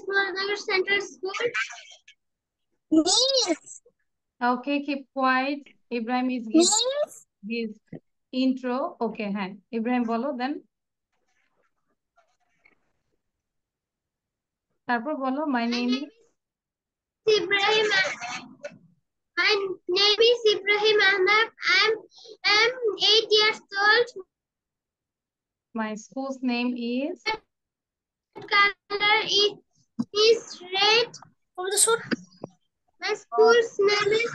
Nagar Central School. Miss. Okay, keep quiet. Ibrahim is giving Miss. his intro. Okay, হ্যাঁ Ibrahim বলো then. তারপর বলো my name is Ibrahim. My name is Ibrahim Ahmed. I'm 8 years old. my school's name is Color is red. My school's name is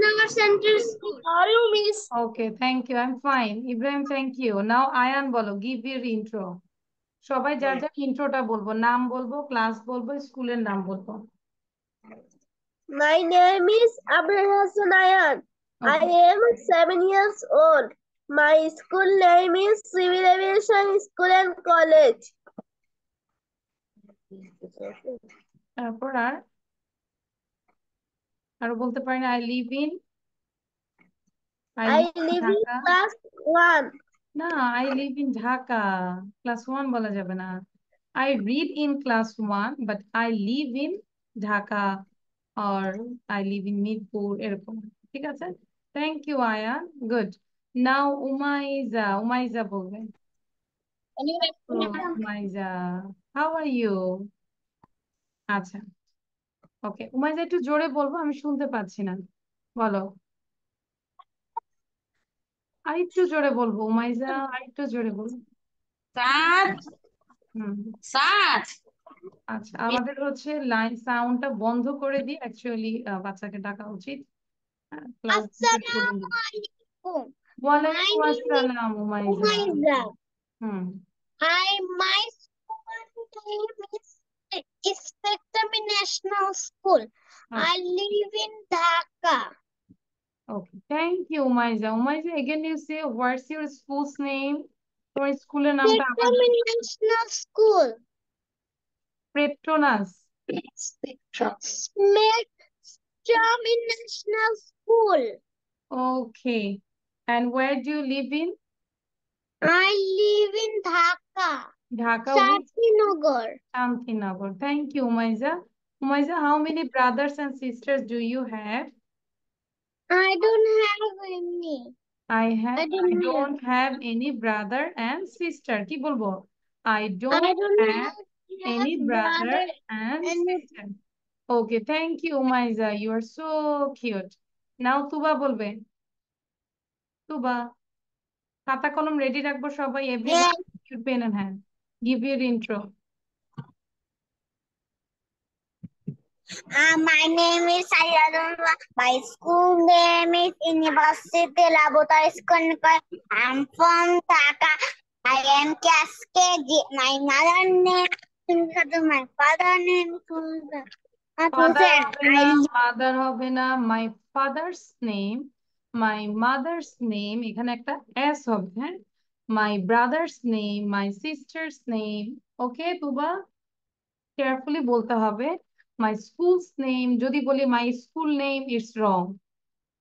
Nagar Central School. How are you, Miss? okay, thank you. I'm fine. Ibrahim, thank you. Now Ayan বলো give your intro. সবাই যার যার ইন্ট্রোটা বলবো, নাম বলবো, class বলবো, স্কুলের নাম বলবো। My name is Abdul Hassan Ayan. I Okay. am 7 years old. My school name is Civil Aviation School and College. তারপর আর বলতে পারেন I live in I live in Dhaka. class 1. না, I live in Dhaka, class 1 বলা যাবে না। I read in class 1 but I live in Dhaka or I live in Mirpur এরকম। ঠিক আছে, thank you Ayan, good. Now Umaiza বলবেন। Umaiza, how are you? আচ্ছা, ওকে উমাইজা একটু জোরে বলবো, আমি শুনতে পাচ্ছি না, বলো। আরেকটু জোরে বলবো উমাইজা, আরেকটু জোরে বলবো। হুম, আচ্ছা আমাদের হচ্ছে লাইন সাউন্ডটা বন্ধ করে দিয়ে অ্যাকচুয়ালি বাচ্চাকে ডাকা উচিত ক্লাস পর্যন্ত। Assalamualaikum. My ওয়ালাইকুম name is আসসালাম Umaiza. Umayza. Hmm, My school name is Spectrum National School. I live in Dhaka. Okay thank you Umaiza. Umaiza again you say what's your school's name? তোমার স্কুলের নামটা আবার। Spectrum National School. Petronas. Spectrum National School. Okay, and where do you live in? I live in Dhaka. Dhaka with Shantinagar. Shantinagar. Thank you Umayza. Umayza, how many brothers and sisters do you have? I don't have any. I I don't have any brother and sister. কি বলবো? I I don't don't have any have brother brother and and sister. Okay, thank you Umayza. You are so cute. Now তুবা বলবে। তুবা, খাতা কলম ready রাখবো সবাই, everyone your pen and hand. Give your intro. My name is Sayadullah. My school name is University Laboratory School. I'm from Dhaka. I am class KG. My mother name is my father name is father Hussein. হবে না, mother হবে না, my father's name, my mother's name, এখানে একটা S হবে, হ্যাঁ। My brother's name, my sister's name. Okay Tuba, carefully বলতে হবে। মাই স্কুলস নেম, যদি বলি my school name it's wrong,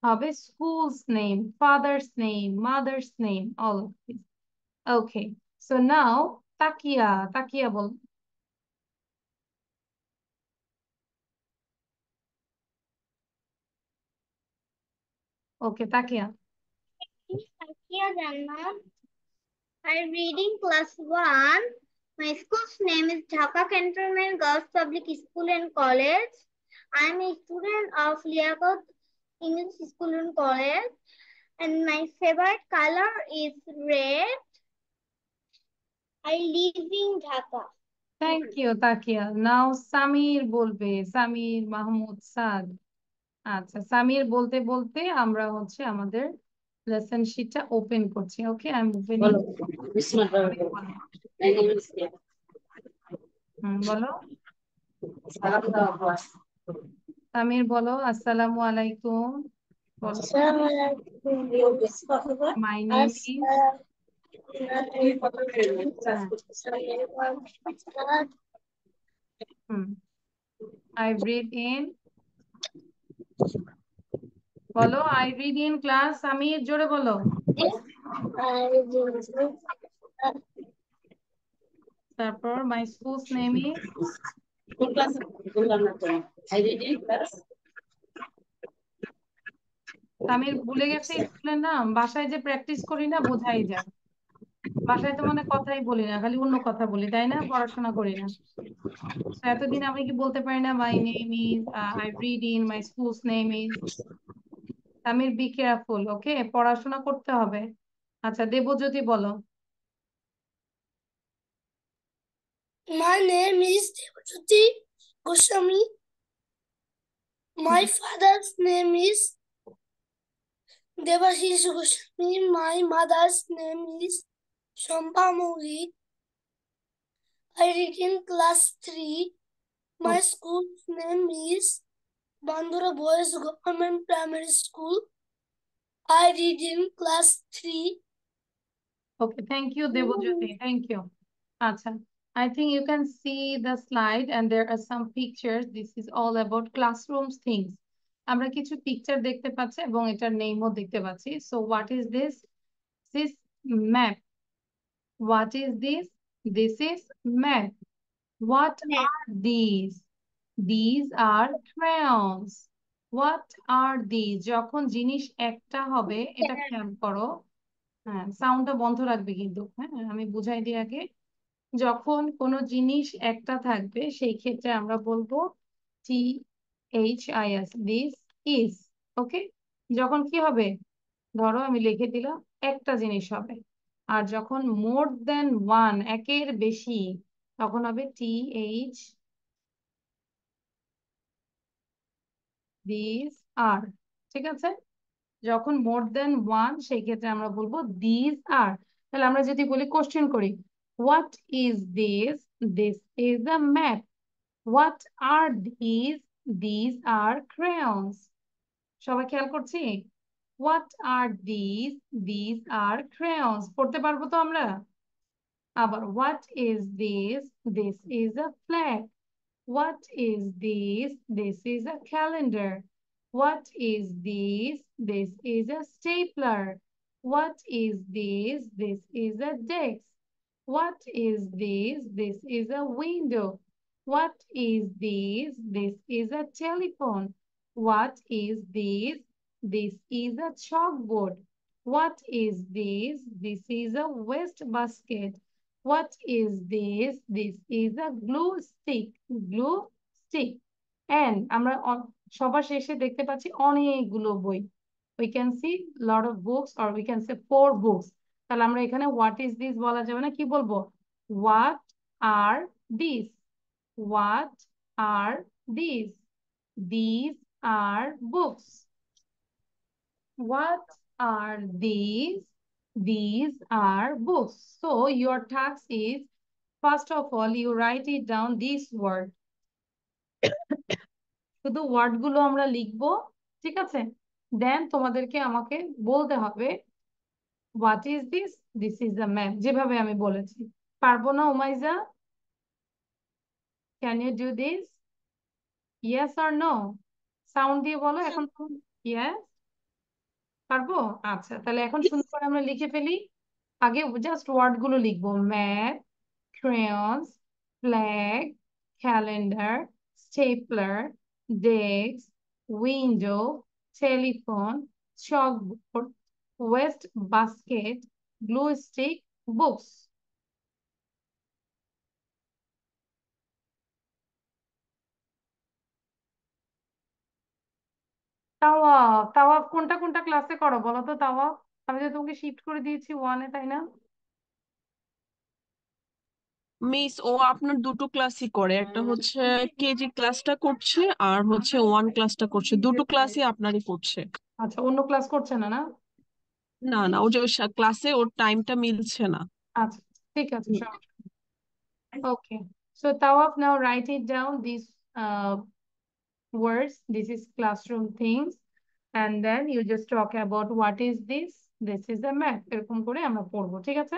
হবে school's name, father's name, mother's name, all of this. Okay, so now Takia, Takia ball. Okay Takiya. I'm reading class 1. My school's name is Dhaka Cantonment Girls Public School and College. I'm a student of Liaquat English School and College. And my favorite color is red. I live in Dhaka. Thank you Takia. Now Samir বলবে, সামির মাহমুদ সাদ। আচ্ছা সামির বলতে বলতে আমরা হচ্ছে আমাদের lesson শিটটা open করছি। Okay I am opening. বলো সামির, বলো আসসালামু আলাইকুম। বলো my name is. I read in. বলো I read in class. Samir জোরে বলো। তারপর মাই স্কুলস নেম ইজ। কোন ক্লাস বললাম না তো আই রিডিং ক্লাস তামির ভুলে গেছে স্কুলে না, বাসায় যে প্র্যাকটিস করি না বোঝাই যায়। বাসায় তো মানে কথাই বলি না, খালি অন্য কথা বলি, তাই না? পড়াশোনা করি না। তো এতদিন আমি কি বলতে পারি না my name is, I read in, my school's name is. Tamir be careful, okay? পড়াশোনা করতে হবে। আচ্ছা, দেবজ্যোতি বলো। My name is Devajyoti Goswami. My father's name is Devashish Goswami. My mother's name is Shompa Maulik. I read in class 3. My school's name is Bandura Boys Government Primary School. I read in class 3. Okay, thank you, Devojyoti. Thank you. Acha, I think you can see the slide and there are some pictures. This is all about classrooms things. আমরা কিছু picture দেখতে পাচ্ছি এবং এটার নেমও দেখতে পাচ্ছি। So what is this? This map. What is this? This is map. What Map. are these? These are crayons. What are these? যখন জিনিস একটা হবে, এটা খেয়াল করো। হ্যাঁ, সাউন্ডটা বন্ধ রাখবে কিন্তু। হ্যাঁ, আমি বুঝাই দিই আগে। যখন কোনো জিনিস একটা থাকবে সেই ক্ষেত্রে আমরা বলবো THIS, দিস ইজ। ওকে? যখন কি হবে, ধরো আমি লিখে দিলাম একটা জিনিস হবে। আর যখন মোর দেন ওয়ান, একের বেশি, তখন হবে TH, দিস আর। ঠিক আছে? যখন মোর দেন ওয়ান সেই ক্ষেত্রে আমরা বলবো দিস আর। তাহলে আমরা যদি বলি, কোশ্চেন করি, what is this? This is a map. What are this? This are crayons. সবাই খেয়াল করছি? What are this? This are crayons. পড়তে পারবো তো আমরা? আবার what is this? This is a flag. What is this? This is a calendar. What is this? This is a stapler. What is this? This is a desk. What is this? This is a window. What is this? This is a telephone. What is this? This is a chalkboard. What is this? This is a waste basket. What is this? This is a glue stick. Glue stick. And আমরা সবার শেষে দেখতে পাচ্ছি অনেকগুলো বই। We can see lot of books or we can say 4 books. তাহলে আমরা এখানে what is this বলা যাবে না, কি বলবো? What are these? What are these? These are books. What are these? These are books. So your task is, first of all, you write it down this word. শুধু word গুলো আমরা লিখবো, ঠিক আছে? দেন তোমাদেরকে আমাকে বলতে হবে what is this? This is a map, যেভাবে আমি বলেছি। পারবো না Umaiza? Can you do this? Yes or no? Sound দিয়ে বলো এখন। ইয়েস, পারবো? আচ্ছা, তাহলে এখন সুন্দর করে আমরা লিখে ফেলি। আগে জাস্ট ওয়ার্ড গুলো লিখবো, map, crayons, flag, calendar, stapler, desk, window, telephone, chalkboard, waste basket, glue stick, books. তাওয়াফ, তাওয়াফ কোনটা কোনটা ক্লাসে করো বলো তো? তাওয়াফ আমি যে তোমাকে শিফট করে দিয়েছি ওয়ানে, তাই না? মিস, ও আপনার দুটো ক্লাসই করে, একটা হচ্ছে কেজি ক্লাসটা করছে আর হচ্ছে ওয়ান ক্লাসটা করছে, দুটো ক্লাসই আপনারই করছে। আচ্ছা, অন্য ক্লাস করছে না? না, না না, ও যে ক্লাসে ওর টাইমটা মিলছে না। আচ্ছা ঠিক আছে, okay. So Tawaf, now write it down this words. This is classroom things. And then you just talk about what is this? This is a map. এরকম করে আমরা পড়বো, ঠিক আছে?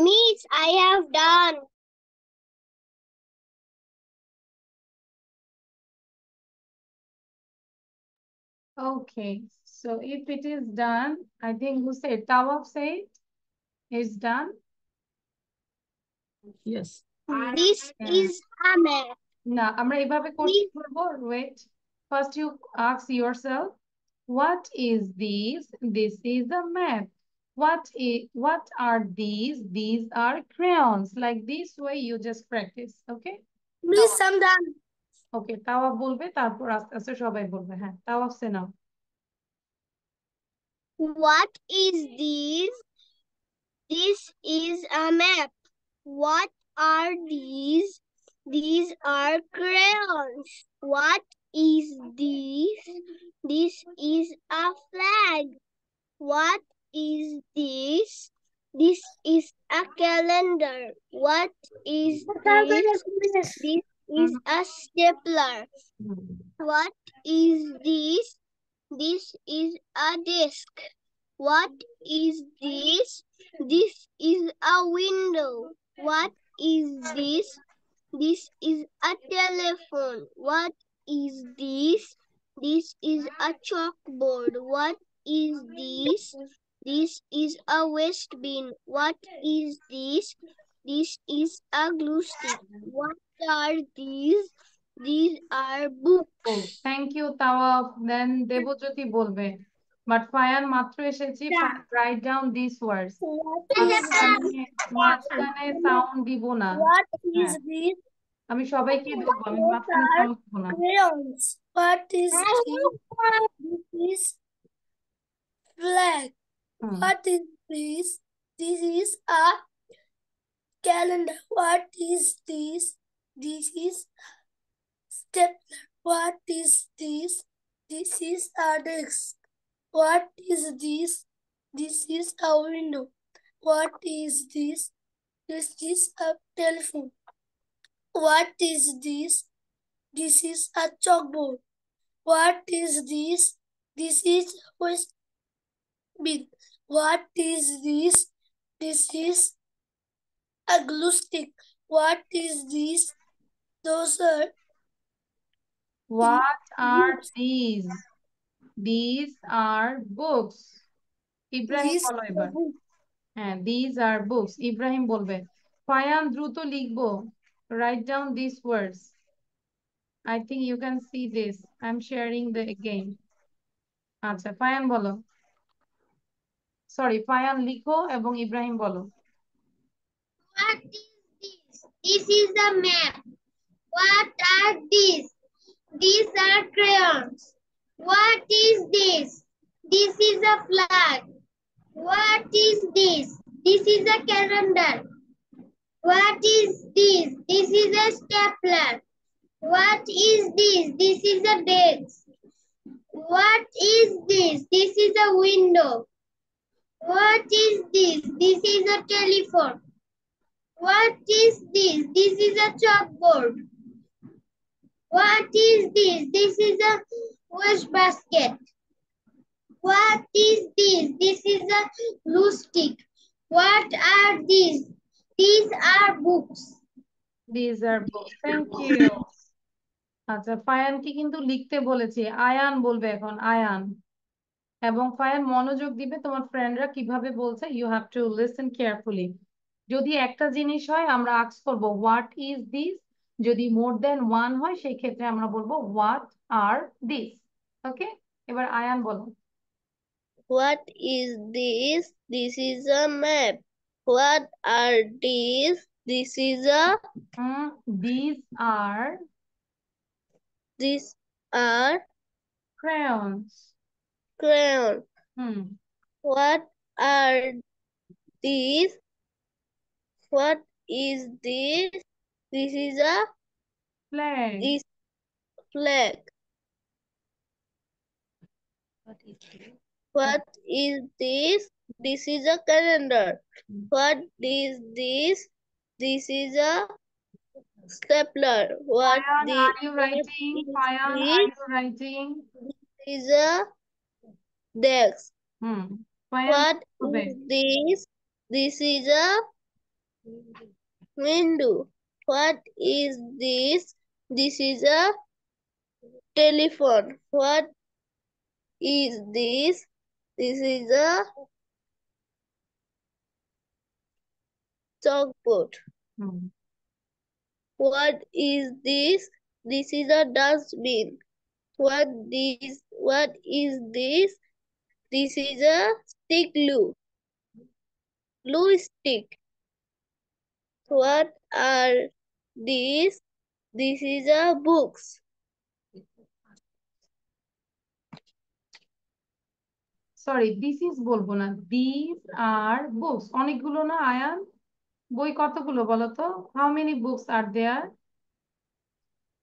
Miss, I have done. Okay, so if it is done, I think who said? Tawaf said is done. Yes. This Yeah. is a map. না আমরা এভাবে question করবো wait first you ask yourself what is this is a map what are these are crayons like this way you just practice okay Miss, I'm done. okay Tawab বলবে তারপর আস্তে আস্তে সবাই বলবে হ্যাঁ তাওয়াব সে নাও What is this? This is a map. What are these? These are crayons. What is this? This is a flag. What is this? This is a calendar. What is this? This is a stapler. What is this? This is a desk. What is this? This is a window. What is this? This is a telephone. What is this? This is a chalkboard. What is this? This is a waste bin. What is this? This is a glue stick. What are these? These are books. Thank you Tawab then Debjyoti বলবে but ফায়ান মাত্র এসেছি right down this ওয়ার্ডস মাঝখানে sound দিব না What is this? আমি সবাইকে দেবো আমি মাঝখানে সাউন্ড দিব না Crayons. What is this? This is flag. Hmm What is this? This is a calendar. What is this? This is stapler. What is this? This is a desk. What is this? This is a window. What is this? This is a telephone. What is this? This is a chalkboard. What is this? This is waste bin. What is this? This is a glue stick. What is this? Those are What are these? These are books. Ibrahim these বলো এবার হ্যাঁ these are books Ibrahim বলবে ফায়ান দ্রুত লিখবো write down these words I think you can see this I'm sharing the again আচ্ছা ফায়ান বলো sorry ফায়ান লিখো এবং ইব্রাহিম বলো What is this? This is a map. What are these? These are crayons. What is this? This is a flag. What is this? This is a calendar. What is this? This is a stapler. What is this? This is a desk. What is this? This is a window. What is this? This is a telephone. What is this? This is a chalkboard. What is this? This is a waste basket. What is this? This is a glue stick. What are these? These are books. These are books thank you আচ্ছা ফায়ানকে কিন্তু লিখতে বলেছি আয়ান বলবে এখন আয়ান এবং ফায়ান মনোযোগ দিবে তোমার ফ্রেন্ডরা কিভাবে বলছে you have to listen carefully যদি একটা জিনিস হয় আমরা আস্ক করব হোয়াট ইজ দিস যদি মোর দেন ওয়ান হয় সেই ক্ষেত্রে আমরা বলবো হোয়াট আর দিস ওকে এবার আয়ান বলো What is this? This is a map. What are these? This is a these are crayons crayon. What are these? What is this? This is a flag flag. What is this? This is a calendar. What is this? This is a stapler. What Fayan, are you writing? Fayan, are you writing? This is a desk. Fayan, What is this? This is a Window. What is this? This is a telephone. What is this? This is a chalkboard. Hmm What is this? This is a dustbin. What is this? This is a stick glue. Glue stick. What are these? This is a books. Sorry this is বলবো না, this are books. অনেকগুলো না আয়ান? বই কতগুলো বলো তো? How many books are there?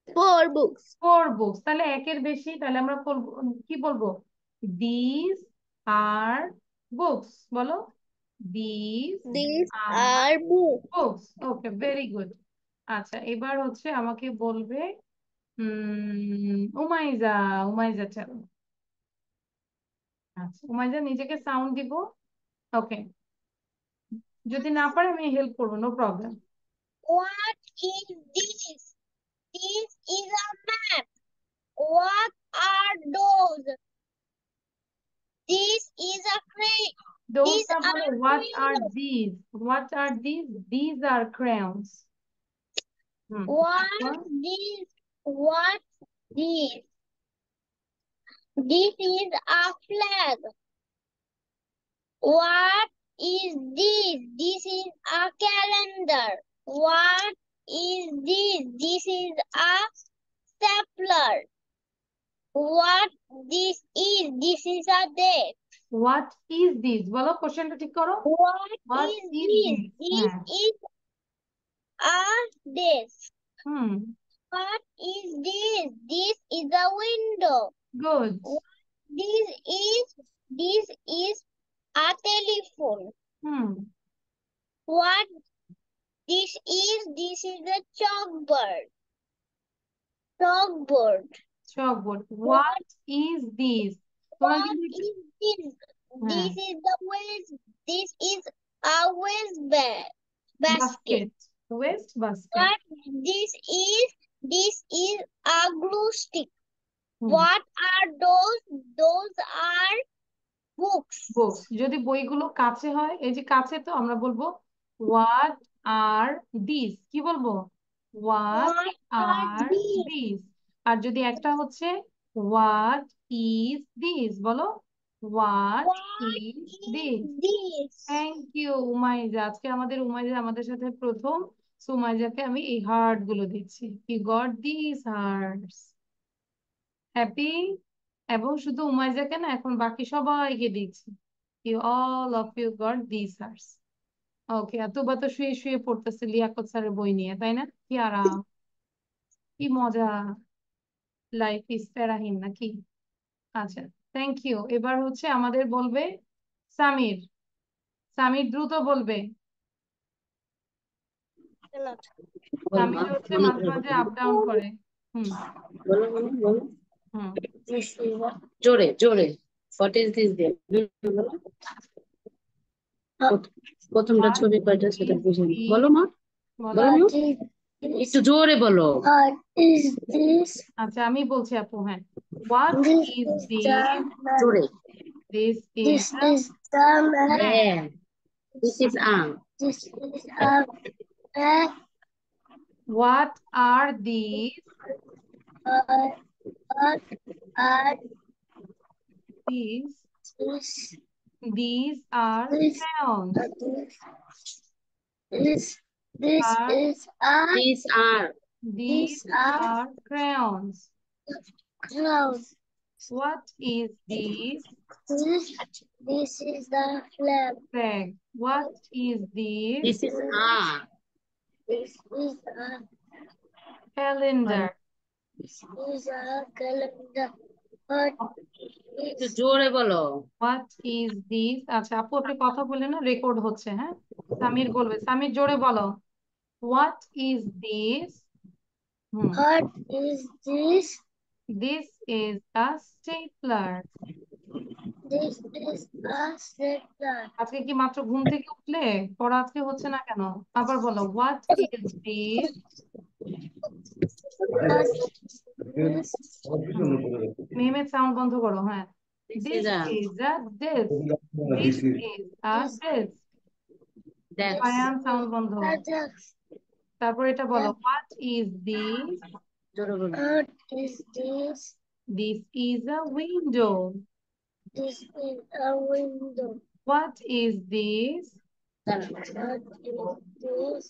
4 books. 4 books. তাহলে একের বেশি, তাহলে আমরা কি বলবো? This are books. বলো, this These are are books. Books. Okay, very good. আচ্ছা, এবার হচ্ছে আমাকে বলবে উমাইজা। উমাইজা চলো। আচ্ছা, উমাইজা নিজেকে সাউন্ড দিব। ওকে, যদি না পারে আমি হেল্প করবো, no problem. What is this? This is a map. What are those? This is a crane. Those These are are what are crayons. these? What are these? These are crayons. What What? this? What this? This is a flag. What is this? This is a calendar. What is this? This is a stapler. What this is? This is a desk. What is this? বলো, কোশ্চেনটা ঠিক করো। What What is is this? this? This হ্যাঁ, is a desk. Hmm, What is this? This is a window. Good. This is a telephone. Hmm, What this is a chalkboard. Chalkboard. chalkboard. What is this? তোমার What কিন্তু is this? হ্যাঁ, This is the waste. This is a waste basket. basket. Waste basket. What this is a glue stick. Hmm, What are those? Those are books. Books. যদি বইগুলো কাছে হয়, এই যে কাছে, তো আমরা বলবো হোয়াট আর দিস। কি বলবো? What What are are these? This. আর যদি একটা হচ্ছে হোয়াট ইজ দিস, বলো what What is is this. this? Thank you Umaiza. আজকে আমাদের উমাইজা আমাদের সাথে প্রথম। সো উমাইজাকে আমি এই হার্ট গুলো দিচ্ছি। You got this hearts. Happy? এবং শুধু উমাইজাকে না, এখন বাকি সবাইকে দিচ্ছি। You all of you got this hearts. Okay, আর তুবা তো শুয়ে শুয়ে পড়তেছে লিয়াকত স্যারের বই নিয়ে, তাই না? কি আরাম, কি মজা। লাইফ ইজ প্যারাহীন নাকি? আচ্ছা, থ্যাংক ইউ। এবার হচ্ছে আমাদের বলবে সামির। সামির দ্রুত বলবে। বলো মা, সামির হচ্ছে মনে মাঝে করে মাঝে বলো। আপ ডাউন করে। হুম বলো বলো বলো। হুম জোরে জোরে। হোয়াট ইজ দিস দিয়ে বলো। প্রথমটা What ছবি কয়টা সেটা is বুঝে নিই। বলো this? মা, বলো। বলো মা, একটু জোরে বলো। What is this? আচ্ছা, আমি বলছি আপু। হ্যাঁ, what This is is this? the map. জোরে। This is This is the map. হ্যাঁ, this is um. This is a map. What are this? What are this this? These are This crayons. this Are is a this are These these are are crayons. clouds. What is this? This is the flag. Flag. What is this? This is are. This is a Calendar. this is a calendar. What একটু is জোরে বলো। What is this? আচ্ছা আপু, আপনি কথা বললেন না, record হচ্ছে। হ্যাঁ, সামির বলবে। সামির জোরে বলো। What is this? what is this? This is a stapler. This is a zebra. আজকে কি মাত্র ঘুম থেকে উঠলে? পড়া আজকে হচ্ছে না কেন? আবার বলো, what is this? What is Mehmed sound বন্ধ করো। হ্যাঁ, This this is a is a this, this is a this. desk. Ayan sound বন্ধ। a duck? তারপর এটা বলো, হোয়াট ইজ দিস? জোরে বলো। What is this? This is a window. This is a window. What is this? দাঁড়াও। What is this?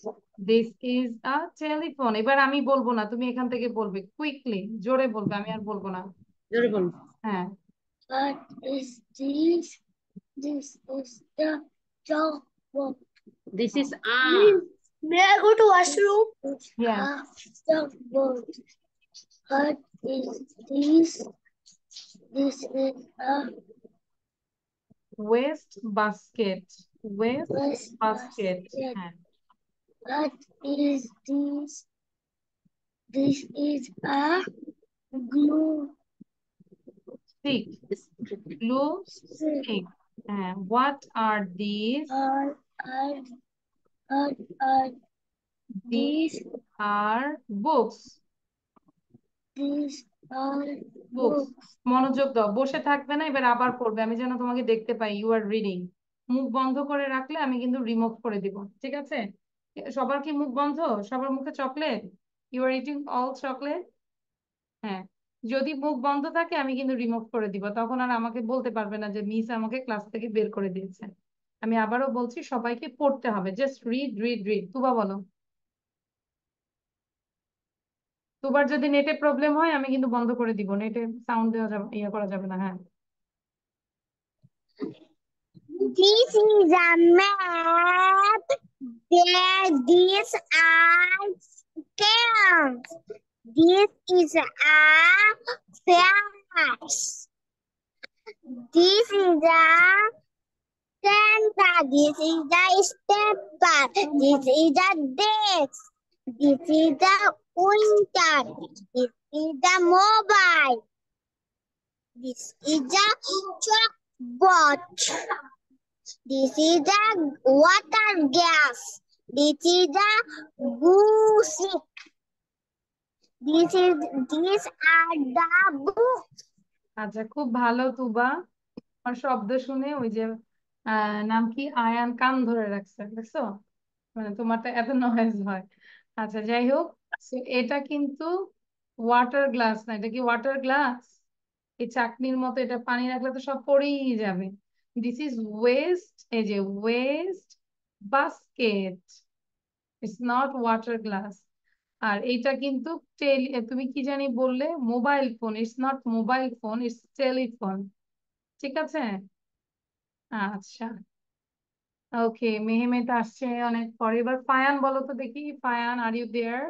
This is a telephone. এবার আমি বলবো না, তুমি এখান থেকে বলবে কুইকলি, জোরে বলবে, আমি আর বলবো না। জোরে বলো। হ্যাঁ, What is this? This is the chalkboard. This is a May I go to washroom? Yeah. Chalkboard. What is this? This is a West basket, West waste basket. basket. হ্যাঁ, What is this? This is a glue ঠিক, blue stick. Stick. হ্যাঁ, what are this? Are are this these are books, these are books. books? মনোযোগ দাও, বসে থাকবে না, এবার আবার পড়বে, আমি যেন তোমাকে দেখতে পাই ইউ আর রিডিং। মুখ বন্ধ করে রাখলে আমি কিন্তু রিমুভ করে দিব, ঠিক আছে? সবার কি মুখ বন্ধ? সবার মুখে chocolate? You are eating all chocolate? হ্যাঁ, যদি মুখ বন্ধ থাকে আমি কিন্তু রিমুভ করে দিব, তখন আর আমাকে বলতে পারবে না যে মিস আমাকে ক্লাস থেকে বের করে দিয়েছে। আমি আবারও বলছি, সবাইকে পড়তে হবে, জাস্ট রিড রিড রিড। তুবা বলো। তুবার যদি নেটে প্রবলেম হয় আমি কিন্তু বন্ধ করে দিব, নেটে সাউন্ড দেওয়া যাবে, ইয়ে করা যাবে না। হ্যাঁ, This is a map. There, these are scales. This is a fax. This is a center. This is the stepper. This is the desk. This is the printer. This is the mobile. This is the chalkboard. This is the water gas. This is the goosey. These are the books. আচ্ছা, খুব ভালো তুবা। আমার শব্দ শুনে ওই যে নাম কি, আয়ান কান ধরে রাখছে, দেখছো? মানে তোমারটা এত নয়েজ হয়। আচ্ছা, যাই হোক, so এটা কিন্তু ওয়াটার গ্লাস না, এটা কি ওয়াটার গ্লাস? এই চাকনির মতো, এটা পানি রাখলে তো সব পড়েই যাবে। দিস ইজ ওয়েস্ট, এই যে waste basket, it's not water glass. আর এইটা কিন্তু তুমি কি জানি বললে, mobile phone. It's not mobile phone, it's telephone. ঠিক আছে? আচ্ছা, ওকে, মেহমেদ আসছে অনেক পরে। এবার ফায়ান বলো তো দেখি, ফায়ান আর ইউ দেয়ার?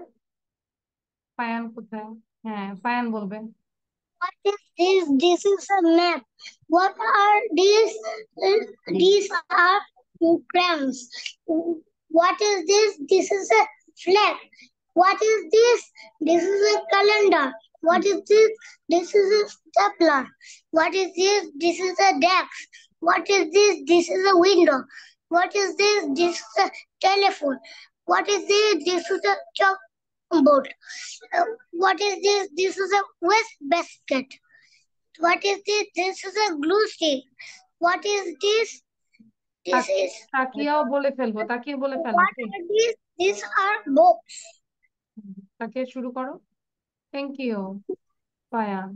ফায়ান কোথায়? হ্যাঁ, ফায়ান বলবে। What is this? This is a map. What are these? These are crayons. What is this? This is a flag. What is this? This is a calendar. What is this? This is a stapler. What is this? This is a desk. What is this? This is a window. What is this? This is a telephone. What is this? This is a chalkboard. What is this? This is a waste basket. What is this? This is a glue stick. What is this? This is. তাকিয়াও বলে ফেলবো, তাকিয়ে বলে ফেলো। What are these? These are books. তাকিয়ে শুরু করো। Thank you ফায়ান,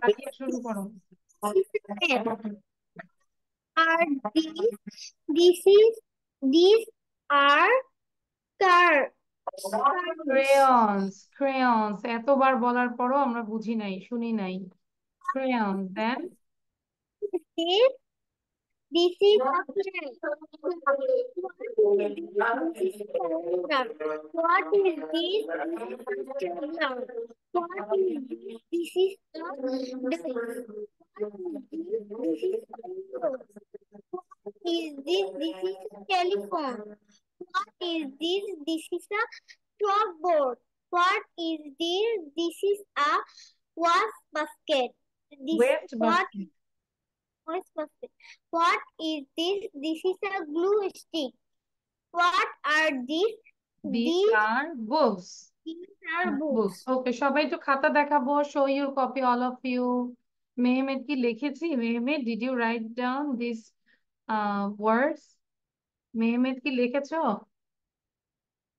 তাকিয়ে শুরু করো। Are these? These are cars. Crayons, crayons, এতবার বলার পরও আমরা বুঝি নাই, শুনি নাই। Crayons, then This is a pen. What is this? What is this? This is a desk. This is a window. What is this? This is a telephone. What is this? This is a chalkboard. What is this? This is a waste basket. This Waste what basket. waste basket. What is this? This is a glue stick. What are these? These are books. These are books. books. Okay, সবাই একটু খাতা দেখাবো। Show your copy all of you. Mehmed কি লিখেছি? Mehmed, did you write down this words? Mehmed কি লিখেছো?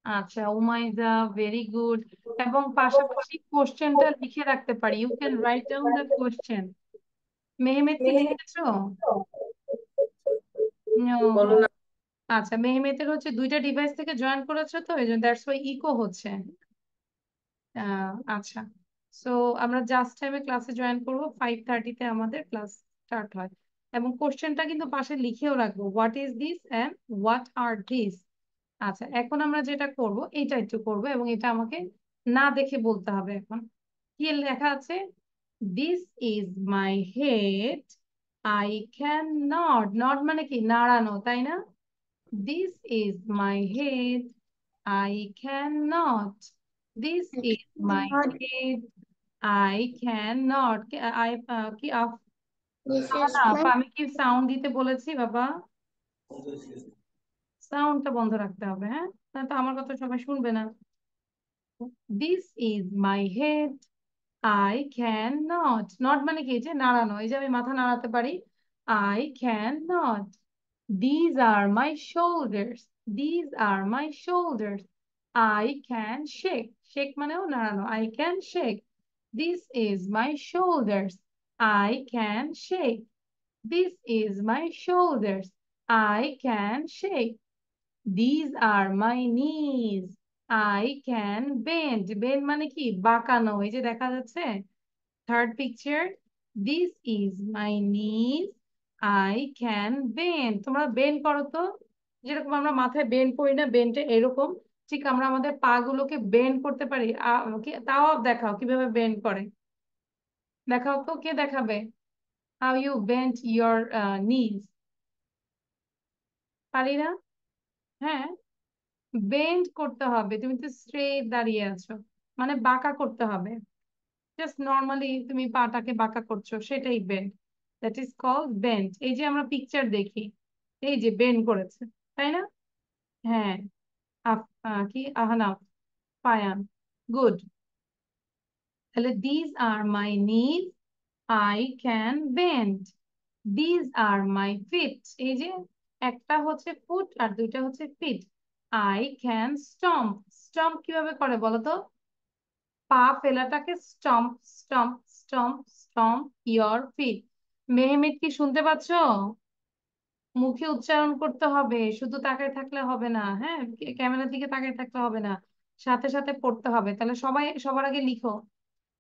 আচ্ছা, উমাইদা, very good. এবং পাশাপাশি কোশ্চেনটা লিখে রাখতে পারি। You can write down the question. Mehmed কি লিখেছো? No. বলো না। আচ্ছা, মেহমেদের হচ্ছে দুইটা ডিভাইস থেকে জয়েন করেছো, তো এই জন্য দ্যাটস ওয়াই ইকো হচ্ছে। আচ্ছা, সো আমরা জাস্ট টাইমে ক্লাসে জয়েন করবো। 5:30-তে আমাদের ক্লাস স্টার্ট হয়। এবং কোশ্চেনটা কিন্তু পাশে লিখেও রাখবো, what is this and what are this. আচ্ছা, এখন আমরা যেটা করব এটা একটু করব, এবং এটা আমাকে না দেখে বলতে হবে। এখন কি লেখা আছে? This is my head, I can not. Not মানে কি? নাড়ানো, তাই না? This is my head, I can nod. This is my head, I can not. I কি This is না, my আমি কি সাউন্ড দিতে বলেছি বাবা? সাউন্ডটা বন্ধ রাখতে হবে, হ্যাঁ? না তো আমার কথা সবাই শুনবে না। This is my head, I can not. Not মানে কি? যে নাড়ানো, এই যে আমি মাথা নাড়াতে পারি। I can not. These are my shoulders, these are my shoulders, I can shake. Shake মানেও নাড়ানো। I can shake. This is my shoulders, I can shake. This is my shoulders, I can shake. These are my knees, I can bend. Bend মানে কি? বাঁকানো। এই যে দেখা যাচ্ছে third picture, this is my knees, I can bend. তোমরা bend করো তো, যেরকম আমরা মাথায় বেন্ড করি না, বেন্ডে এরকম ঠিক আমরা আমাদের পা গুলোকে বেন্ড করতে পারি। তাও দেখাও কিভাবে বেন্ড করে। দেখাও তো, কে দেখাবে? How you bend your knees? পারি না? হ্যাঁ, বেন্ড করতে হবে। তুমি তো স্ট্রেট দাঁড়িয়ে আছো, মানে বাঁকা করতে হবে। জাস্ট নর্মালি তুমি পাটাকে বাঁকা করছো, সেটাই bend. That is called bend. এই যে আমরা পিকচার দেখি, এই যে বেন্ড করেছে, তাই না? হ্যাঁ। কি আহনাফ, পায়ান, গুড। তাহলে these are my knees, I can bend. These are my feet, এই যে একটা হচ্ছে ফুট আর দুইটা হচ্ছে feet. I can stomp. Stomp কিভাবে করে বলো তো? পা ফেলাটাকে stomp, stomp, stomp, stomp your feet. Mehmed কি শুনতে পাচ্ছো? মুখে উচ্চারণ করতে হবে, শুধু তাকায় থাকলে হবে না। হ্যাঁ, ক্যামেরার দিকে তাকায় থাকলে হবে না, সাথে সাথে পড়তে হবে। তাহলে সবাই সবার আগে লিখো,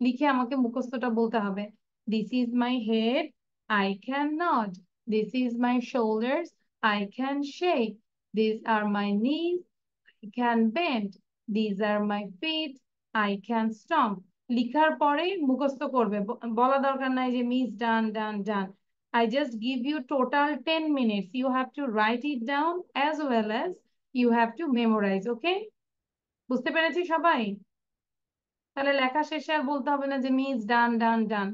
লিখে আমাকে মুখস্থটা বলতে হবে। This is my head, I can nod. This is my shoulders, I can shake. These are my knees, I can bend. These are my feet, I can stomp. লিখার পরে মুখস্থ করবে, বলা দরকার নাই যে miss done done done. I just give you total 10 minutes. You have to write it down as well as you have to memorize. Okay? বুঝতে পেরেছি সবাই? তাহলে লেখা শেষে আর বলতে হবে না যে miss done done done.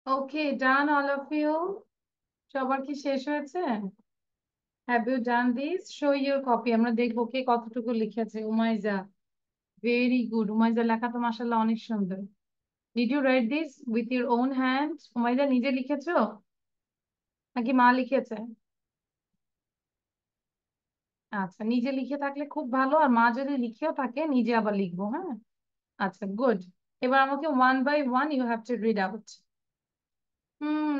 Okay, done all of you. সবার কি শেষ হয়েছে? Have you done this? Show your copy. আমরা দেখবো কে কতটুকু লিখেছে। Umaiza, very good. উমাইজা লেখা তো মাশাআল্লাহ অনেক সুন্দর। Did you write this with your own hand? Umaiza নিজে লিখেছো নাকি মা লিখেছে? আচ্ছা, নিজে লিখে থাকলে খুব ভালো, আর মা যদি লিখেও থাকে নিজে আবার লিখবো, হ্যাঁ? আচ্ছা, গুড। এবার আমাকে one by one you have to read out.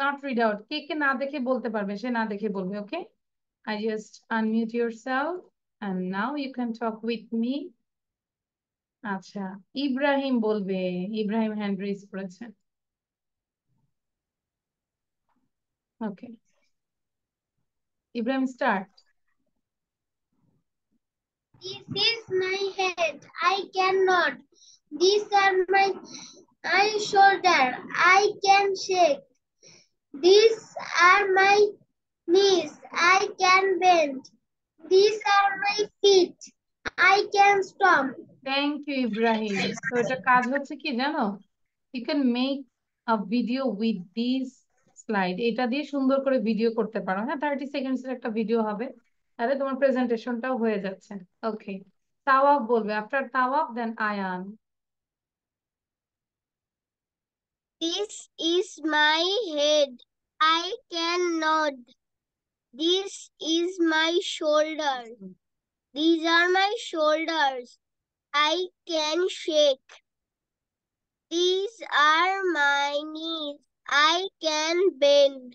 Not read out. কে কে না দেখে বলতে পারবে সে না দেখে বলবে, ওকে? I just unmute yourself and now you can talk with me. আচ্ছা, ইব্রাহিম বলবে। ইব্রাহিম হ্যান্ড রেজ করেছে। Okay, Ibrahim start. This is my head. I cannot. These are my shoulder. I can shake. These are my knees. I can bend. These are my feet. I can stomp. Thank you Ibrahim. তো এটা কাজ হচ্ছে কি জানো, you can make a video with this slide. এটা দিয়ে সুন্দর করে ভিডিও করতে পারো, হ্যাঁ? 30 সেকেন্ডস এর একটা ভিডিও হবে, তাহলে তোমার প্রেজেন্টেশনটাও হয়ে যাচ্ছে। ওকে, তাওয়াব বলবে। After Tawab then Ayan. This is my head. I can nod. This is my shoulder. These are my shoulders. I can shake. These are my knees. I can bend.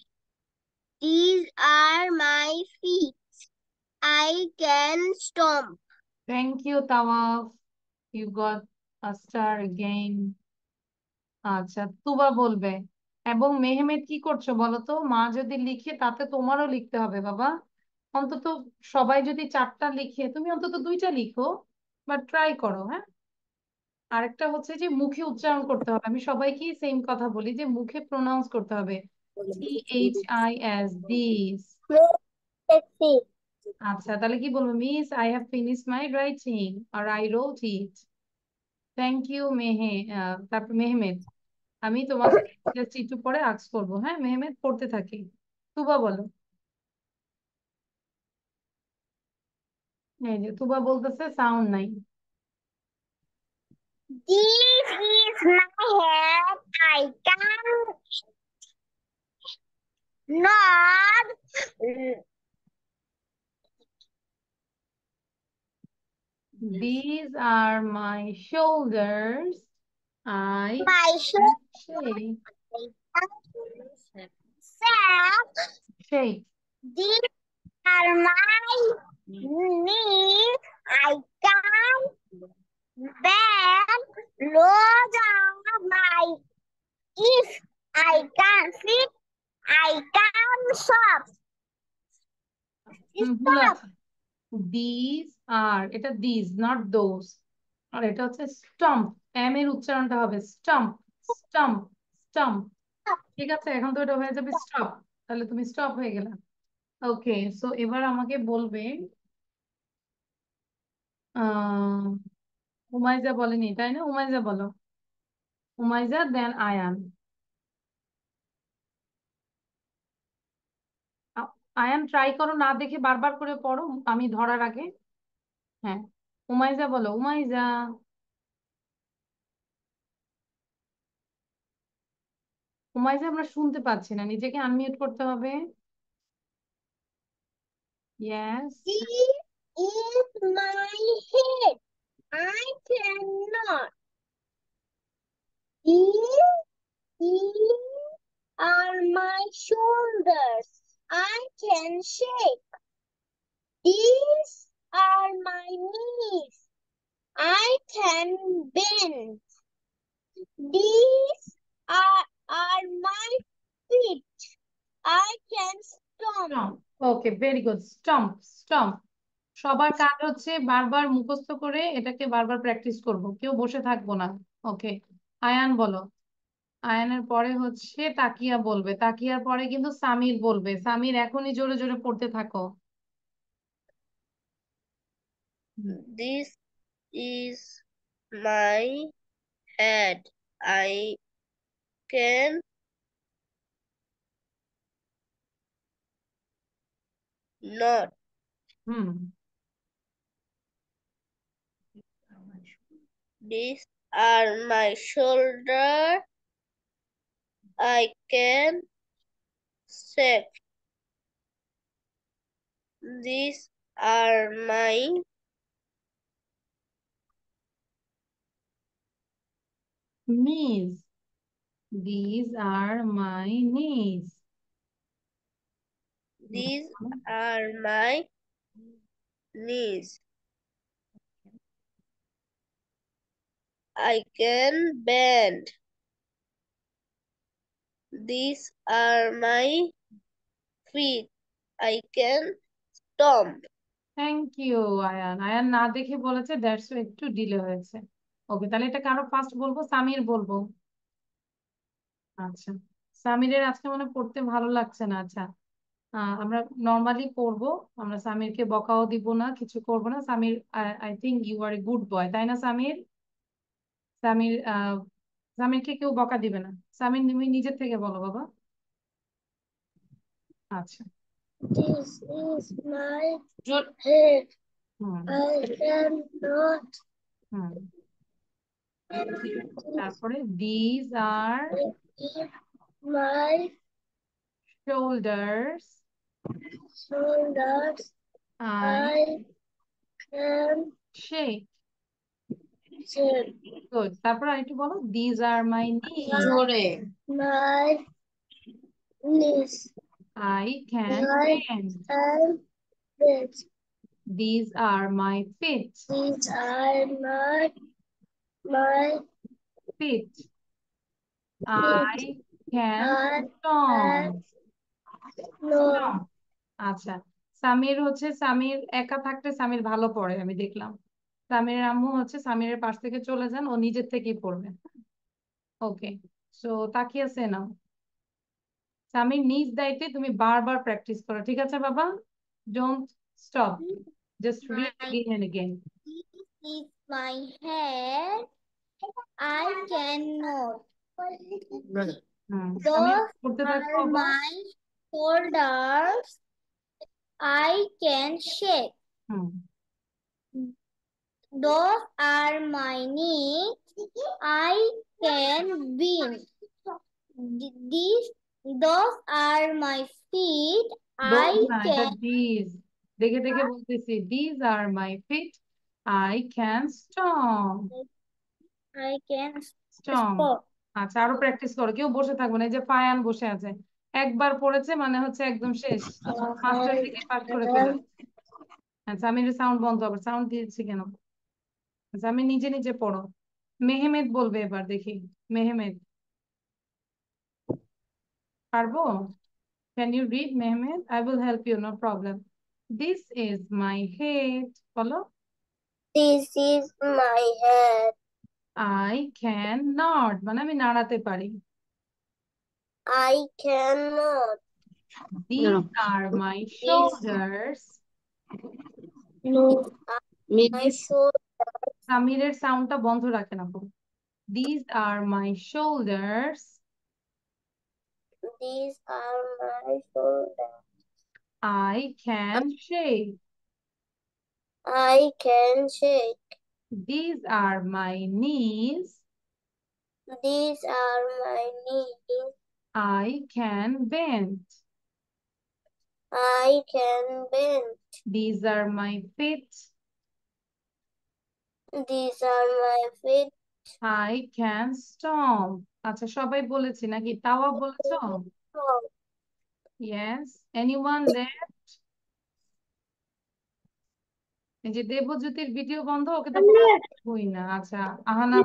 These are my feet. I can stomp. Thank you Tawab, you got a star again. আচ্ছা, তুবা বলবে। এবং Mehmed কি করছো বলো তো? মা যদি লিখে তাতে তোমারও লিখতে হবে বাবা। অন্তত সবাই যদি 4টা লিখে, তুমি অন্তত 2টা লিখো, বাট ট্রাই করো, হ্যাঁ? আরেকটা হচ্ছে যে মুখে উচ্চারণ করতে হবে। আমি সবাইকে সেম কথা বলি যে মুখে প্রোনাউন্স করতে হবে। THIS, this. আচ্ছা, তাহলে কি বলবো? Miss, I have finished my writing আর I wrote it. Thank you তারপর মেহমেদ। আমি তোমাকে জাস্ট একটু পরে আস্ক করবো, হ্যাঁ? মেহমেদ পড়তে থাকি। তুবা বলো। এই যে তুবা বলতেছে সাউন্ড নাই। This is my head. I can nod. These are my shoulders. I My can shake. Shake. These are my knees. I can bend. Those are my if I can sit. I can stop. ভুল Stop. আছে। These are, এটা this not those. আর এটা হচ্ছে stump. M এর উচ্চারণটা হবে stump, stomp, stump. ঠিক আছে, এখন তো এটা হয়ে যাবে স্টপ। তাহলে তুমি স্টপ হয়ে গেলা। ওকে, সো এবার আমাকে বলবে। আহ উমাইজা বলেনি তাই না? উমাইজা বলো। উমাইজা দেন আয়ান। আয়ান ট্রাই করো, না দেখে বারবার করে পড়ো আমি ধরার আগে। হ্যাঁ, উমাইজা বলো। উমাইজা, উমাইজা আমরা শুনতে পাচ্ছি না, নিজেকে আনমিউট করতে হবে। Yes. This is my head. I cannot. These are my shoulders. I can shake. These are my knees. I can bend. These are my feet. I can stomp. Okay, very good. Stomp, stomp. সবার কাজ হচ্ছে বারবার মুখস্থ করে এটাকে বারবার practice করব, কেউ বসে থাকবো না। ওকে, আয়ান বলো। আয়ানের পরে হচ্ছে তাকিয়া বলবে। তাকিয়ার পরে কিন্তু সামির বলবে। সামির এখনই জোরে জোরে পড়তে থাকো। This is my head. I can not. Hmm These are my shoulder. I can shake. These are my knees. These are my knees. these are my knees. I can bend. These are my feet. I can stomp. Thank you Ayan. Ayan না দেখে বলেছে that's একটু delay হয়েছে। ওকে, তাহলে এটা কারো first বলবো? সামির বলবো। আচ্ছা, সামিরের আজকে মনে হয় পড়তে ভালো লাগছে না। আচ্ছা, আমরা নর্মালি করব, আমরা সামিরকে বকাও দিব না, কিছু করব না। Samir, I think you are a good boy, তাই না সামির? সামির, সামিরকে কেউ বকা দিবে না। সামির তুমি নিজের থেকে বলো বাবা। আচ্ছা, This is my head. Hmm I cannot. হুম তারপরে these are My shoulders. shoulders. I I can shake. shake. Good. তারপর আরেকটু বলো, these are my knees. জোরে My knees. I can I bend. can bend. These are my feet. These are my Feet. feet. I can I stomp. know. Stomp. আচ্ছা, সামির হচ্ছে, সামির একা থাকতে সামির ভালো পড়ে আমি দেখলাম। সামিরের আম্মু হচ্ছে সামিরের পাশ থেকে চলে যান, ও নিজের থেকেই পড়বে। ওকে, সো তাকিয়ে আছে নাও। সামির নিজ দায়িত্বে তুমি বারবার প্র্যাকটিস করো, ঠিক আছে বাবা? Don't stop, just read My again and again. This is my head. I cannot. Samir Those পড়তে থাকো are বাবা। my shoulders. I can shake. Hmm Those are my knees. I can bend. Those are my feet. Those I না, এটা can these. দেখে দেখে বলতেছি, these are my feet, I can stomp. Stomp. stop. আচ্ছা, আরো practice করো, কেউ বসে থাকবে না। এই যে ফায়ান বসে আছে, একবার পড়েছে মানে হচ্ছে একদম শেষ, মাস্টার ডিগ্রি পাস করে ফেলে। আচ্ছা, আমি সাউন্ড বন্ধ, আবার সাউন্ড দিয়েছি কেন? আচ্ছা, আমি নিজে নিজে পড়ো। মেহমেদ বলবে এবার, দেখি মেহমেদ পারবো? Can you read Mehmed? I will help you, no problem. This is my head, বলো। This is my head. I can nod, মানে আমি নাড়াতে পারি। I cannot. This are my shoulders. No. My miss shoulder. সামিরের সাউন্ডটা বন্ধ রাখেন আপু। These are my shoulders. These are my shoulders. I can shake. I can shake. These are my knees. These are my knees. I can bend. I can bend. These are my feet. These are my feet. I can stomp. আচ্ছা, সবাই বলেছি নাকি? তাওয়া বলেছো? Yes. Anyone left? এই যে দেবজ্যোতির video বন্ধ, ওকে তো পড়াবই না। আচ্ছা, আহানা,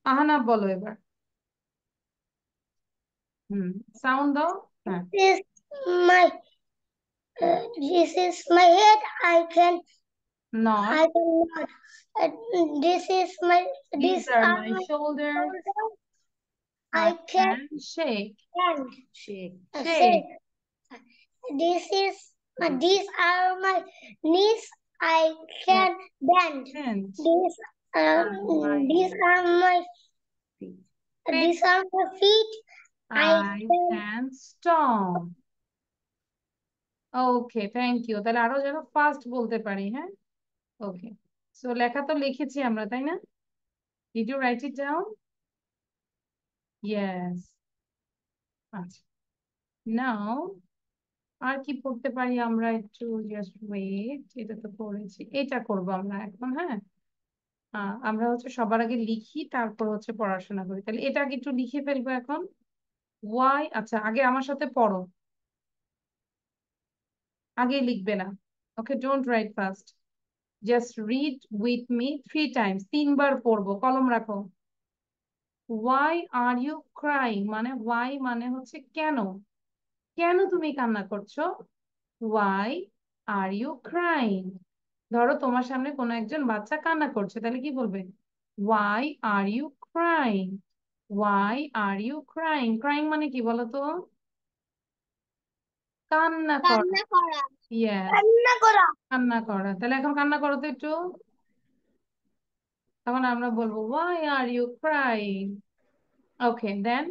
আহানা বলো এবার। সাউন্ড দাও। হ্যাঁ, This my this is my head. I not. cannot. This is my These these are are my my shoulders. shoulders. I I can can shake. bend. Sheikh Shake. This is these are my knees. I can bend. And These my these are my feet. these are my feet. I I can can stomp. Okay, thank you. তাহলে আরো যেন fast বলতে পারি, হ্যাঁ? ওকে, so লেখা তো লিখেছি আমরা, তাই না? Did you write it down? Yes. আচ্ছা, নাও আর কি পড়তে পারি আমরা? একটু জাস্ট ওয়েট, এটা তো পড়েছি, এটা করবো আমরা এখন, হ্যাঁ? আমরা হচ্ছে সবার আগে লিখি, তারপর হচ্ছে পড়াশোনা করি। তাহলে এটা আগে একটু লিখে ফেলবো এখন। ওয়াই, আচ্ছা আগে আমার সাথে পড়ো, আগে লিখবে না। Okay, don't write first, just read with me 3 times, 3বার পড়বো, কলম রাখো। ওয়াই আর ইউ ক্রাইং, মানে ওয়াই মানে হচ্ছে কেন, কেন তুমি কান্না করছো? Why are you crying. ধরো তোমার সামনে কোনো একজন বাচ্চা কান্না করছে, তাহলে কি বলবে? Why are you crying, why are you crying. Crying মানে কি বলো তো? কান্না করা। কান্না করা। ইয়েস, রান্না করা। কান্না করা। তাহলে এখন কান্না করো তো একটু। তখন আমরা বলবো why are you crying. Okay, then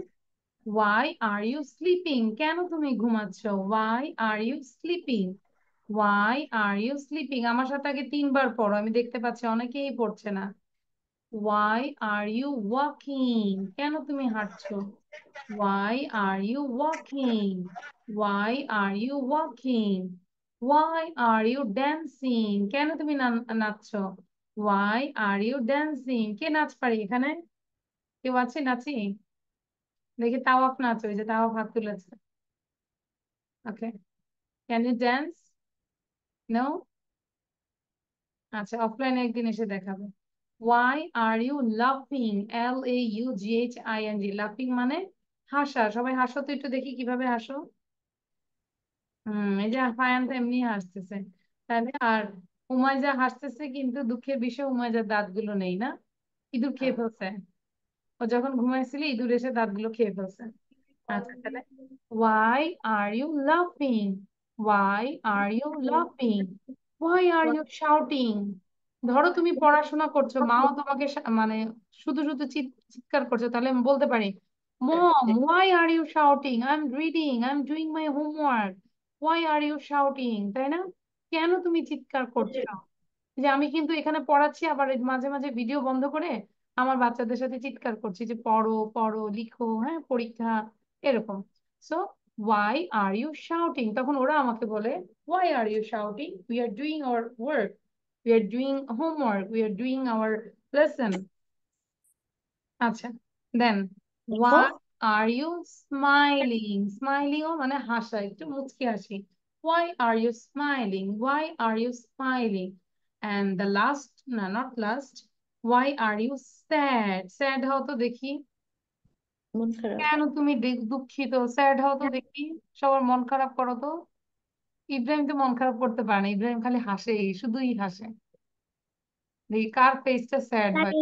why are you sleeping, কেন তুমি ঘুমাচ্ছ? Why are you sleeping, why are you sleeping. আমার সাথে আগে 3বার পড়ো, আমি দেখতে পাচ্ছি অনেকেই পড়ছে না। ওয়াই আর ইউ ওয়াকিং, কেন তুমি হাঁটছো? Why are you walking, why are you walking. Why are you dancing, কেন তুমি নাচছো? Why are you dancing. কে নাচ পারি এখানে? কেউ আছে নাচি? দেখি তাওয়াফ নাচো, ওই যে তাওয়াফ হাত তুলেছে। Okay, can you dance? No? আচ্ছা, অফলাইনে একদিন এসে দেখাবে। ওয়াই আর ইউ লাফিং, LAUGHING, লাফিং মানে হাসা। সবাই হাসো তো একটু, দেখি কিভাবে হাসো। এই যে ফায়ান তো এমনি হাসতেছে, তাহলে আর উমাইজা হাসতেছে, কিন্তু দুঃখের বিষয় উমাইজার দাঁতগুলো নেই, না? ইঁদুর খেয়ে ফেলছে। ও যখন ঘুমাইছিল ইঁদুর এসে দাঁতগুলো খেয়ে ফেলছে। আচ্ছা, তাহলে ওয়াই আর ইউ লাফিং, ওয়াই আর ইউ লাফিং, ওয়াই আর ইউ শাউটিং। ধরো তুমি পড়াশোনা করছো, মাও তোমাকে মানে শুধু শুধু চিৎকার করছো, তাহলে আমি বলতে পারি mom why are you shouting, I am reading, I am doing my homework, why are you shouting. তাই না? কেন তুমি চিৎকার করছো? যে আমি কিন্তু এখানে পড়াচ্ছি, আবার এই মাঝে মাঝে ভিডিও বন্ধ করে আমার বাচ্চাদের সাথে চিৎকার করছি যে পড়ো পড়ো লিখো, হ্যাঁ পরীক্ষা, এরকম। So why are you shouting, তখন ওরা আমাকে বলে why are you shouting, we are doing our work, we are doing homework, we are doing our lesson. আচ্ছা, দেন দেখো ওয়াই আর ইউ স্মাইলিং, স্মাইলিংও মানে হাসা, একটু মুচকি হাসি। Why are you smiling, why are you smiling. And the last, না not last, why are you sad, sad হও তো দেখি, মন খারাপ। কেন তুমি দুঃখিত? স্যাড হও তো দেখি, সবার মন খারাপ করো তো। ইব্রাহিম তো মন খারাপ করতে পারে না, ইব্রাহিম খালি হাসে, শুধুই হাসে। দেখি কার ফেসটা স্যাড হয়।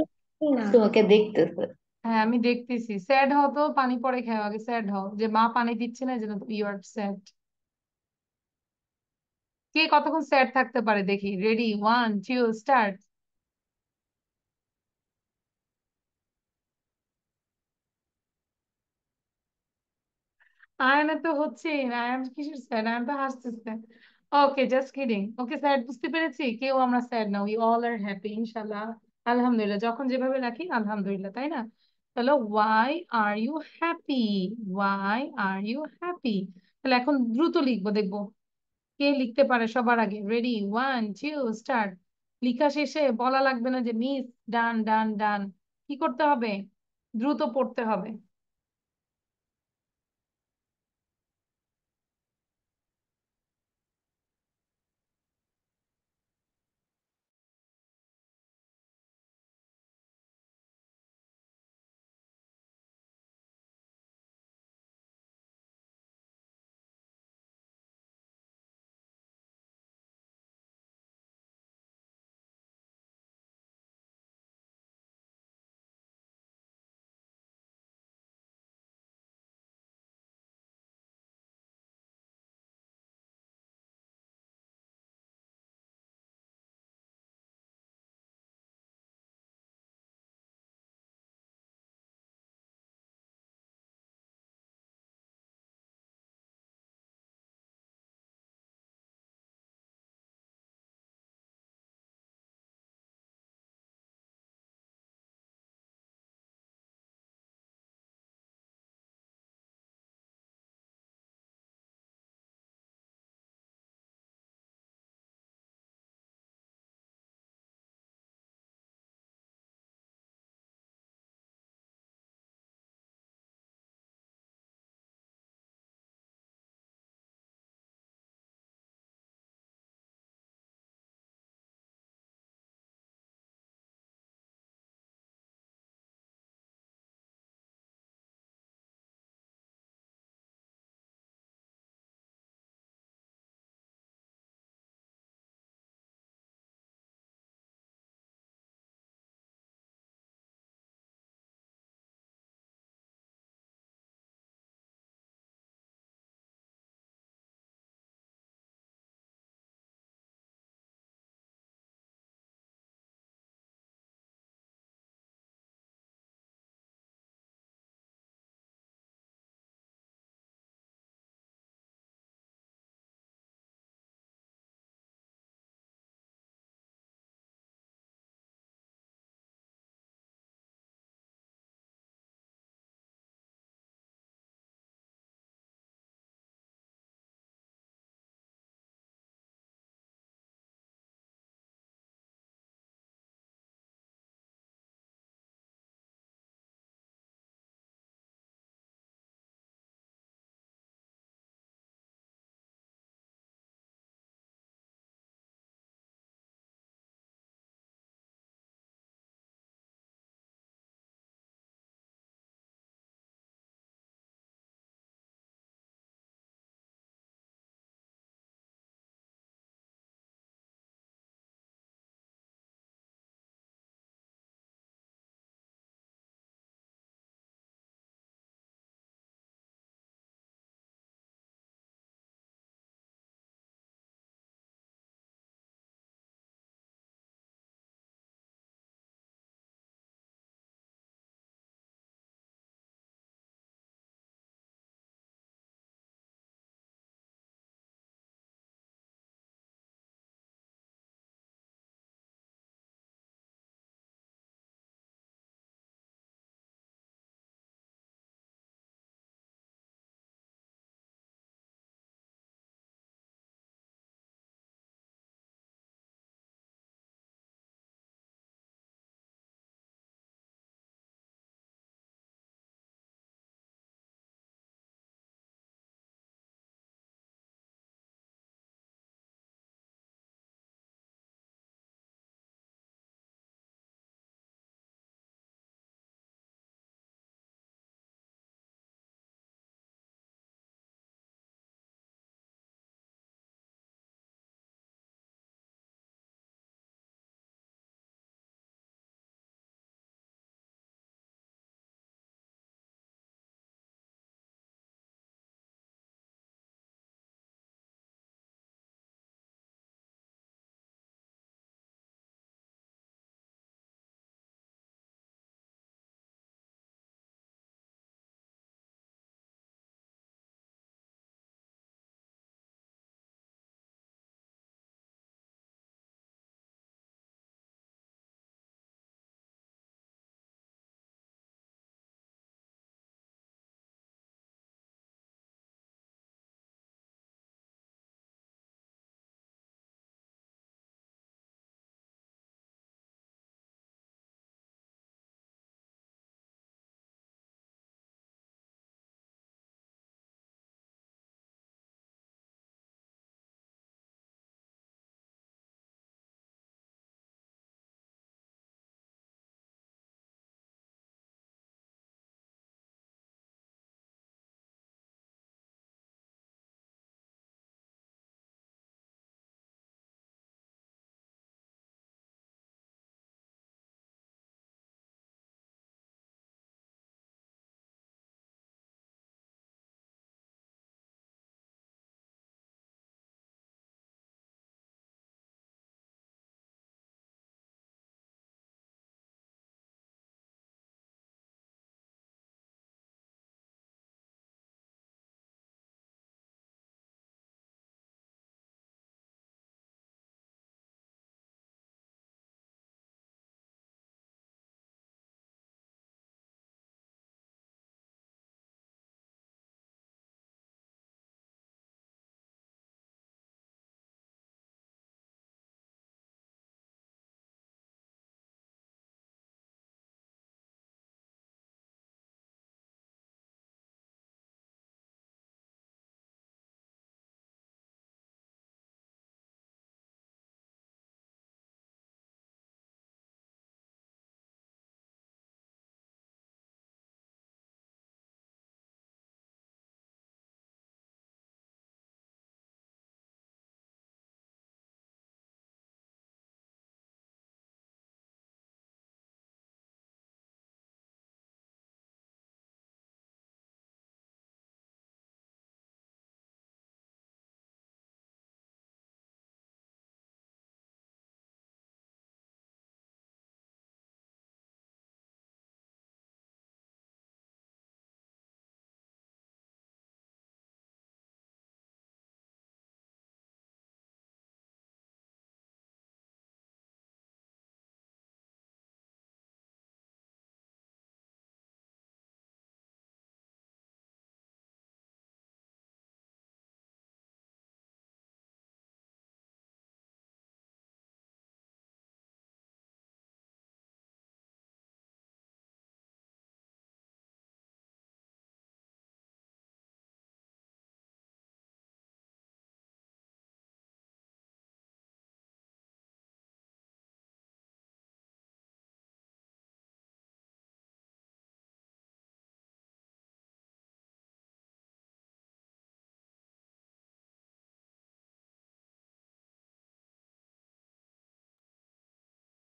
তোমাকে দেখতেছে। হ্যাঁ আমি দেখতেছি, স্যাড হও তো, পানি পরে খাও আগে, স্যাড হও, যে মা পানি দিচ্ছে না, এই জন্য ইউ আর স্যাড। কে কতক্ষণ স্যাড থাকতে পারে দেখি, রেডি, 1 2 স্টার্ট। আয়না তো হচ্ছে না, আয়ান কিসের স্যাড, আয়ান তো হাসতেছে। ওকে, জাস্ট কিডিং। ওকে, স্যাড বুঝতে পেরেছি, কেউ আমরা স্যাড না, উই অল আর হ্যাপি ইনশাল্লাহ। আলহামদুলিল্লাহ, যখন যেভাবে রাখি আলহামদুলিল্লাহ, তাই না? তাহলে why are you happy, why are you happy. তাহলে এখন দ্রুত লিখবো, দেখবো কে লিখতে পারে সবার আগে। Ready, 1 2 start. লিখা শেষে বলা লাগবে না যে মিস ডান ডান ডান, কি করতে হবে? দ্রুত পড়তে হবে।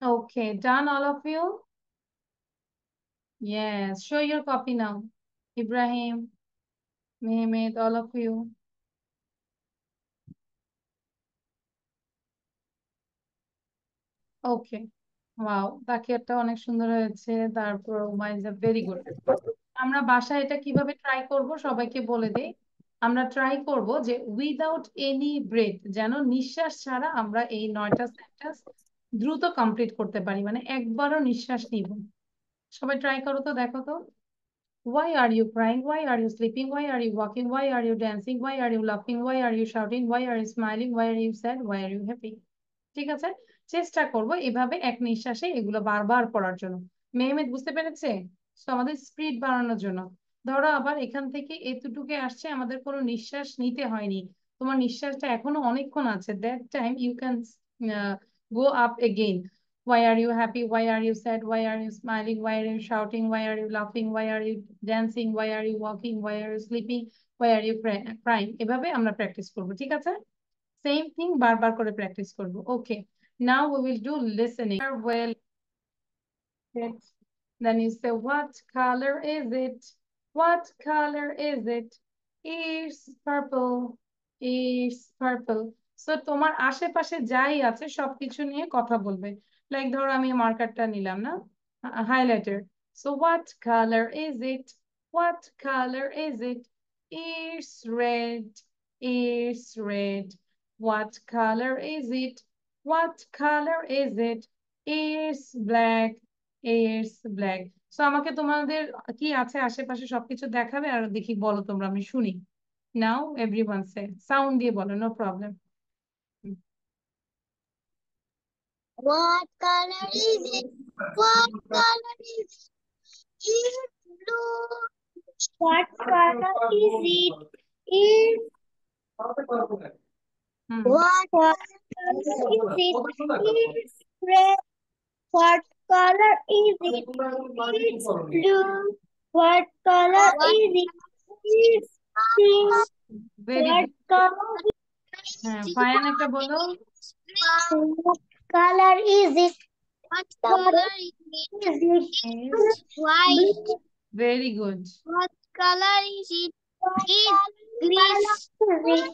Okay, done all of you? Yes, show your copy now. Ibrahim, Mehmet, all of you. Okay, wow, তাকিয়াটা অনেক সুন্দর হয়েছে। তারপর উমাইজা ভেরি গুড। আমরা বাসায় এটা কিভাবে ট্রাই করব সবাইকে বলে দেই। আমরা ট্রাই করব যে উইদাউট এনি ব্রেথ, যেন নিঃশ্বাস ছাড়া আমরা এই 9টা সেন্টেন্স দ্রুত কমপ্লিট করতে পারি, মানে একবারও নিঃশ্বাস নিব। সবাই ট্রাই করো তো, দেখো তো। Why are you crying? Why are you sleeping? Why are you walking? Why are you dancing? Why are you laughing? Why are you shouting? Why are you smiling? Why are you sad? Why are you happy? ঠিক আছে, চেষ্টা করব এভাবে এক নিঃশ্বাসে এগুলো বারবার পড়ার জন্য। মেহমেদ বুঝতে পেরেছে? তো আমাদের স্পিড বাড়ানোর জন্য। ধরো আবার এখান থেকে এতটুকু আসছে, আমাদের কোনো নিঃশ্বাস নিতে হয়নি, তোমার নিঃশ্বাসটা এখনো অনেকক্ষণ আছে, that time you can go up again. Why are you happy? Why are you sad? Why are you smiling? Why are you shouting? Why are you laughing? Why are you dancing? Why are you walking? Why are you sleeping? Why are you crying? এভাবে আমরা practice করবো, ঠিক আছে? Same thing বারবার করে practice করব। Okay, now we will do listening. Well, then you say what color is it? What color is it? It's purple. It's purple. So তোমার আশেপাশে যাই আছে সবকিছু নিয়ে কথা বলবে। লাইক ধরো আমি মার্কারটা নিলাম না, highlighter. So what color is it? What color is it? It's red. It's red. What color is it? What color is it? It's black. It's black. So আমাকে তোমাদের কি আছে আশেপাশে সবকিছু দেখাবে আর দেখি, বলো তোমরা, আমি শুনি। Now everyone say, সাউন্ড দিয়ে বলো, no problem. What color is it? What color is it? It's blue. What color is it? It's what color is it? It's red. What color is it? It's blue. What color is it? It's pink. Very What good. color হ্যাঁ, ফায়ান একটা বলো। What color is it? What color is it? It's white. Very good. What color is it? It's green.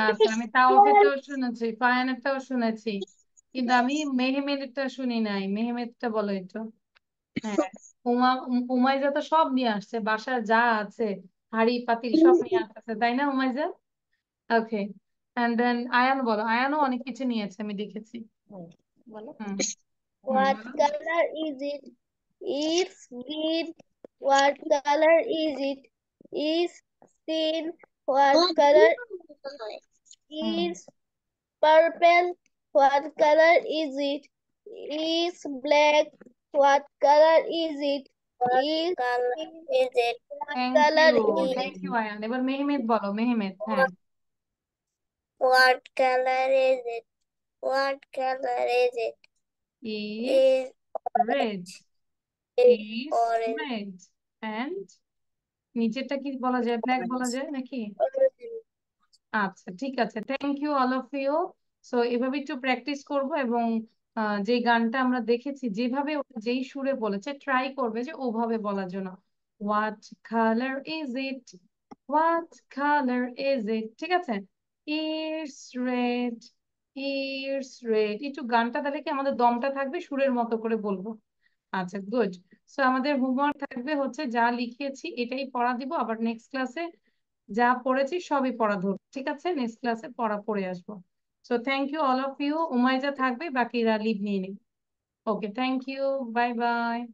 আচ্ছা, আমি তাওফিকটাও শুনেছি, ফায়ানেরটাও শুনেছি, কিন্তু আমি মেহমেদটা শুনি নাই। মেহমেদটা বলো একটু। হ্যাঁ, উমাইজা তো সব নিয়ে আসছে, বাসার যা আছে হাড়ি পাতিল সব নিয়ে আসতেছে, তাই না উমাইজা? ওকে, এন্ড দেন আয়ান বলো। আয়ানও অনেক কিছু নিয়েছে, আমি দেখেছি। What color is it? It's green. What color is it? It's green. What color is purple? What color is it? It's black. What color is it? Is it? What thank color you, is thank you Ayan. এবার মেহমেদ বলো, Mehmed. হ্যাঁ, What color is it? What color is it? is red. Is orange. red. And নিচেরটা কি বলা যায়? Black বলা যায় নাকি? আচ্ছা, ঠিক আছে, thank you all of you. So এভাবে একটু প্র্যাকটিস করব, এবং যে গানটা আমরা দেখেছি যেভাবে যেই সুরে বলেছে ট্রাই করবে যে ওভাবে বলার জন্য। What colour is it? What colour is it? ঠিক আছে, ইটস রেড। It's red. একটু গানটা তাহলে কি আমাদের দমটা থাকবে, সুরের মতো করে বলবো। আচ্ছা, গুড। সো আমাদের হোমওয়ার্ক থাকবে হচ্ছে যা লিখিয়েছি এটাই পড়া দিব, আবার নেক্সট ক্লাসে যা পড়েছি সবই পড়া ধরবো, ঠিক আছে? নেক্সট ক্লাসে পড়া পড়ে আসবো। So thank you all of you. Umaiza থাকবে, বাকিরা লিভ নিয়ে নেবে। Okay, thank you, bye by.